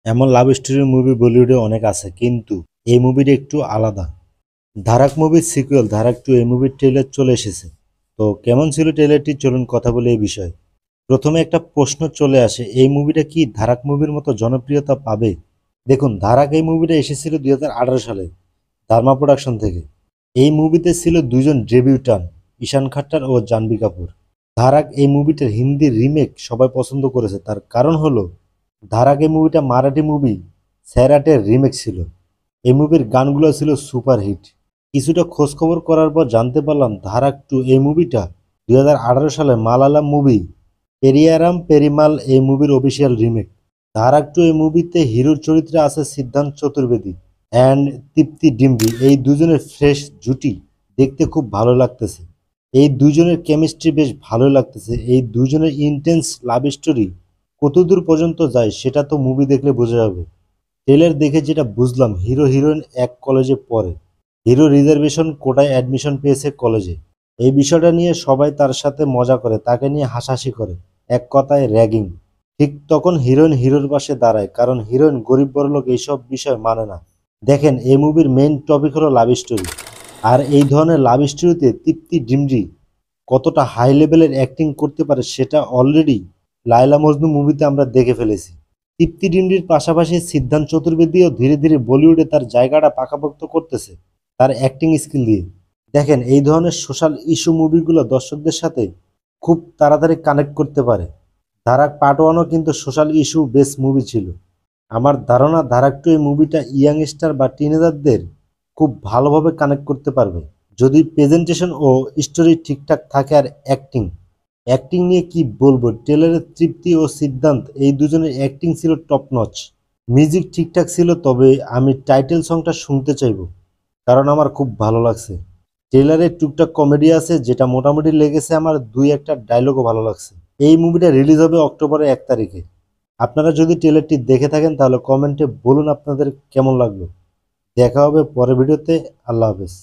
এমন লাভ স্টোরির মুভি বলিউডে অনেক আছে, কিন্তু এই মুভিটা একটু আলাদা। ধারাক মুভির সিকুয়েল ধারাক 2 এই মুভির ট্রেলার চলে এসেছে। তো কেমন ছিল ট্রেলারটি, চলুন কথা বলি এই বিষয়ে। প্রথমে একটা প্রশ্ন চলে আসে, এই মুভিটা কি ধারাক মুভির মতো জনপ্রিয়তা পাবে? দেখুন, ধারাক এই মুভিটা এসেছিল 2018 সালে ধর্মা প্রোডাকশন থেকে। এই মুভিতে ছিল দুইজন ডেবিউটান, ঈশান খাট্টার ও জাহ্নবী কাপুর। ধারাক এই মুভিটার হিন্দি রিমেক সবাই পছন্দ করেছে, তার কারণ হলো ধারাক এই মুভিটা মারাঠি মুভি স্যারাটের রিমেক ছিল। এই মুভির গানগুলো ছিল সুপারহিট। কিছুটা খোঁজখবর করার পর জানতে পারলাম ধারাক 2 এই মুভিটা 2018 সালে মালায়ালাম মুভি পেরিয়ারাম পেরিমাল এই মুভির অফিসিয়াল রিমেক। ধারাক 2 এই মুভিতে হিরোর চরিত্রে আছে সিদ্ধান্ত চতুর্বেদী অ্যান্ড তৃপ্তি ডিমরি। এই দুজনের ফ্রেশ জুটি দেখতে খুব ভালো লাগতেছে। এই দুজনের কেমিস্ট্রি বেশ ভালো লাগতেছে। এই দুজনের ইন্টেন্স লাভ স্টোরি কতদূর পর্যন্ত যায় সেটা তো মুভি দেখলে বোঝা যাবে। ট্রেলার দেখে যেটা বুঝলাম, হিরো হিরোইন এক কলেজে পড়ে। হিরো রিজার্ভেশন কোটায় অ্যাডমিশন পেয়েছে কলেজে। এই বিষয়টা নিয়ে সবাই তার সাথে মজা করে, তাকে নিয়ে হাসাহাসি করে, এক কথায় র্যাগিং। ঠিক তখন হিরোইন হিরোর পাশে দাঁড়ায়, কারণ হিরোইন গরিব বড়লোক এইসব বিষয় মানে না। দেখেন, এই মুভির মেইন টপিক হলো লাভ স্টোরি। আর এই ধরনের লাভ স্টোরিতে তৃপ্তি ডিমরি কতটা হাই লেভেলের অ্যাক্টিং করতে পারে সেটা অলরেডি লায়লা মজনু মুভিতে আমরা দেখে ফেলেছি। তৃপ্তি ডিমরির পাশাপাশি সিদ্ধান্ত চতুর্বেদীও ধীরে ধীরে বলিউডে তার জায়গাটা পাকাপোক্ত করতেছে তার অ্যাক্টিং স্কিল দিয়ে। দেখেন, এই ধরনের সোশ্যাল ইস্যু মুভিগুলো দর্শকদের সাথে খুব তাড়াতাড়ি কানেক্ট করতে পারে। ধারাক পার্ট 1ও কিন্তু সোশ্যাল ইস্যু বেস মুভি ছিল। আমার ধারণা ধারাক 2 এই মুভিটা ইয়াংস্টার বা টিনেজারদের খুব ভালোভাবে কানেক্ট করতে পারবে, যদি প্রেজেন্টেশন ও স্টোরি ঠিকঠাক থাকে। আর অ্যাক্টিং অ্যাক্টিং নিয়ে কি বলবো, ট্রেলারের তৃপ্তি ও সিদ্ধান্ত এই দুজনের অ্যাক্টিং ছিল টপ নচ। মিউজিক ঠিকঠাক ছিল, তবে আমি টাইটেল সংটা শুনতে চাইবো, কারণ আমার খুব ভালো লাগছে। ট্রেলারে টুকটাক কমেডি আছে যেটা মোটামুটি লেগেছে, আমার দুই একটা ডায়লগও ভালো লাগছে। এই মুভিটা রিলিজ হবে অক্টোবরের 1 তারিখে। আপনারা যদি ট্রেলারটি দেখে থাকেন তাহলে কমেন্টে বলুন আপনাদের কেমন লাগলো। দেখা হবে পরের ভিডিওতে। আল্লাহ হাফেজ।